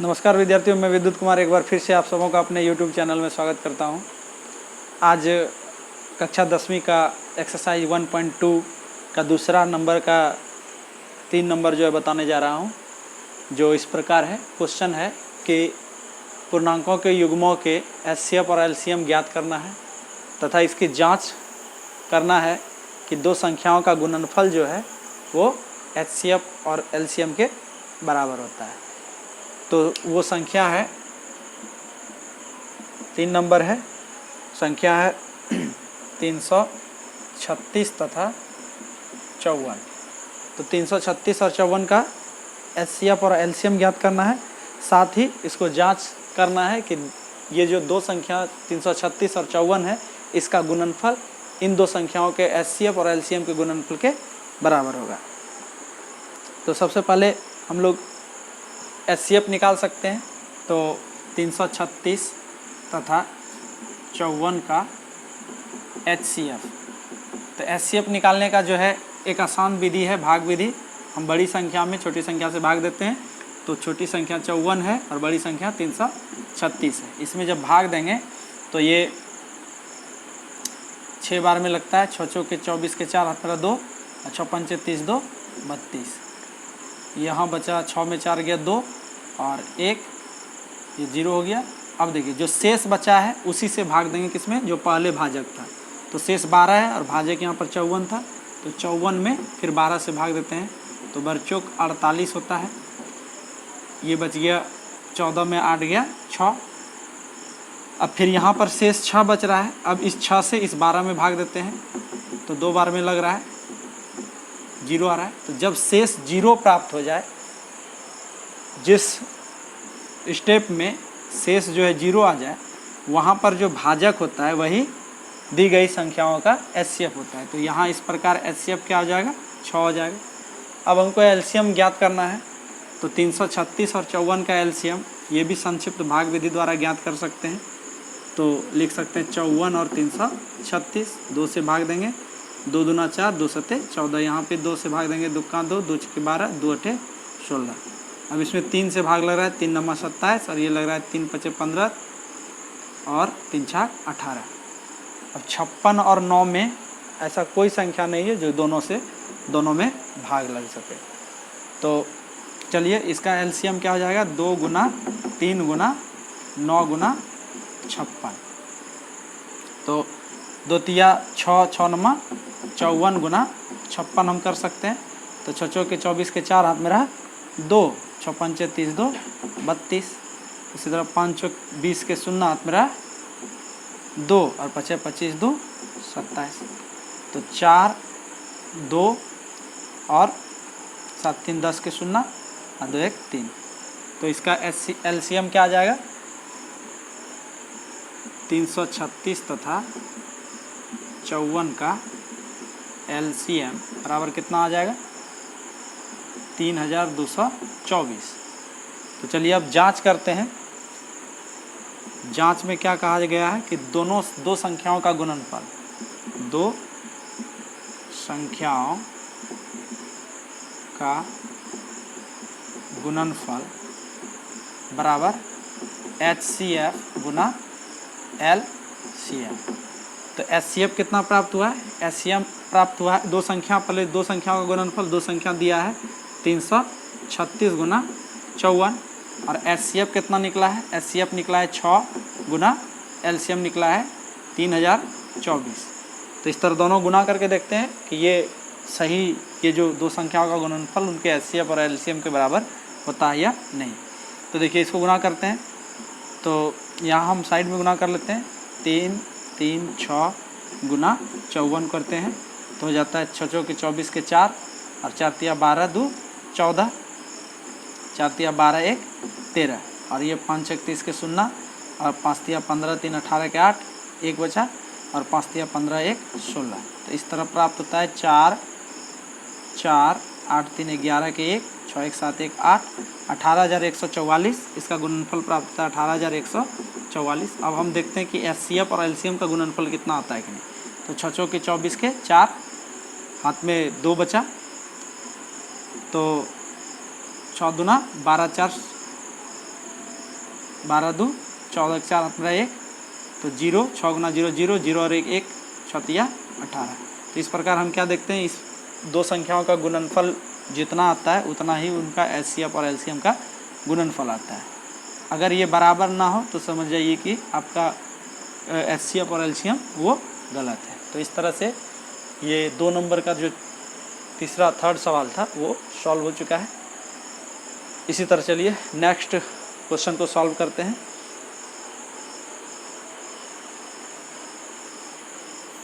नमस्कार विद्यार्थियों, मैं विद्युत कुमार एक बार फिर से आप सबों का अपने YouTube चैनल में स्वागत करता हूं। आज कक्षा 10वीं का एक्सरसाइज 1.2 का दूसरा नंबर का 3 नंबर जो है बताने जा रहा हूं, जो इस प्रकार है। क्वेश्चन है कि पूर्णांकों के युग्मों के एचसीएफ और एलसीएम ज्ञात करना है तथा इसकी जाँच करना है कि दो संख्याओं का गुणनफल जो है वो एचसीएफ और एलसीएम के बराबर होता है। तो वो संख्या है 3 नंबर है, संख्या है 336 तथा 54। तो 336 और 54 का एचसीएफ और एलसीएम ज्ञात करना है। साथ ही इसको जांच करना है कि ये जो दो संख्या 336 और 54 है, इसका गुणनफल इन दो संख्याओं के एचसीएफ और एलसीएम के गुणनफल के बराबर होगा। तो सबसे पहले हम लोग एचसीएफ निकाल सकते हैं। तो 336 तथा 54 का एचसीएफ, तो एचसीएफ निकालने का जो है एक आसान विधि है, भाग विधि। हम बड़ी संख्या में छोटी संख्या से भाग देते हैं। तो छोटी संख्या 54 है और बड़ी संख्या 336 है। इसमें जब भाग देंगे तो ये 6 बार में लगता है। 6 चौके 24 के 4 हाथ मेरा 2 और 6 पंचे 30 2 32। यहाँ बचा 6 में 4 गया 2 और 1, ये 0 हो गया। अब देखिए जो शेष बचा है उसी से भाग देंगे, किसमें, जो पहले भाजक था। तो शेष 12 है और भाजक यहाँ पर 54 था, तो 54 में फिर 12 से भाग देते हैं। तो बरचौक 48 होता है। ये बच गया 14 में 8 गया 6। अब फिर यहाँ पर शेष 6 बच रहा है। अब इस 6 से इस 12 में भाग देते हैं, तो 2 बार में लग रहा है, 0 आ रहा है। तो जब शेष 0 प्राप्त हो जाए, जिस स्टेप में शेष जो है 0 आ जाए, वहाँ पर जो भाजक होता है वही दी गई संख्याओं का एचसीएफ होता है। तो यहाँ इस प्रकार एचसीएफ क्या हो जाएगा, 6 हो जाएगा। अब हमको एलसीएम ज्ञात करना है। तो 336 और 54 का एलसीएम, ये भी संक्षिप्त भाग विधि द्वारा ज्ञात कर सकते हैं। तो लिख सकते हैं 54 और 336, 2 से भाग देंगे, 2 दूना 4, 2 सते 14। यहाँ पे 2 से भाग देंगे, 2 का 2, 2 छके 12, 2 अठे 16। अब इसमें 3 से भाग लग रहा है, 3 नमा 27 और ये लग रहा है 3 पचे 15 और 3 छाक 18। अब 56 और 9 में ऐसा कोई संख्या नहीं है जो दोनों में भाग लग सके। तो चलिए इसका एलसीएम क्या हो जाएगा, 2 गुना 3 गुना 9 गुना 56। तो 2 तिया 6, 6 नमा 54 गुना 56 हम कर सकते हैं। तो 6 चौके 24 के 4 हाथ में रहा 2, 6 पंचे 30 2 32। इसी तरह 5 चौक 20 के 0 हाथ में रहा 2 और 5 25 2 27। तो 4 2 और 7 3 10 के 0 और 2 1 3। तो इसका एलसीएम क्या आ जाएगा, 336 तथा 54 का एलसीएम बराबर कितना आ जाएगा, 3224। तो चलिए अब जांच करते हैं। जांच में क्या कहा गया है कि दो संख्याओं का गुणनफल, दो संख्याओं का गुणनफल बराबर एचसीएफ गुना एलसीएम। तो एचसीएफ कितना प्राप्त हुआ है, एचसीएम प्राप्त हुआ है, दो संख्याओं का गुणनफल, दो संख्या दिया है 336 गुना 54। और एचसीएफ कितना निकला है, एचसीएफ निकला है 6 गुना एलसीएम निकला है 3024। तो इस तरह दोनों गुना करके देखते हैं कि ये सही, ये जो दो संख्याओं का गुणनफल उनके एचसीएफ और एलसीएम के बराबर होता है या नहीं। तो देखिए इसको गुना करते हैं। तो यहाँ हम साइड में गुना कर लेते हैं, 3 3 6 गुना 54 करते हैं, तो हो जाता है 6 चौके 24 के 4 और 4 तिया 12 2 14, 4 तिया 12 1 13 और ये 5 31 के 0 और 5 तिया 15 3 18 के 8, 1 बचा और 5 तिया 15 1 16। तो इस तरह प्राप्त होता है 4 4 8 3 11 के 1 6 1 7 1 8, 18144। इसका गुणनफल प्राप्त होता है 18144। अब हम देखते हैं कि एचसीएफ और एलसीएम का गुणनफल कितना आता है कि नहीं। तो 6 चौके 24 के 4, हाथ में 2 बचा, तो 6 दूना 12 4 12 2 14 के 4 हाथ में 1, तो 0, 6 गुना 0 0, 0 और 1 1, 6 18। तो इस प्रकार हम क्या देखते हैं, इस दो संख्याओं का गुणनफल जितना आता है उतना ही उनका एचसीएफ और एलसीएम का गुणनफल आता है। अगर ये बराबर ना हो तो समझ जाइए कि आपका एचसीएफ और एलसीएम वो गलत है। तो इस तरह से ये 2 नंबर का जो थर्ड सवाल था वो सॉल्व हो चुका है। इसी तरह चलिए नेक्स्ट क्वेश्चन को सॉल्व करते हैं।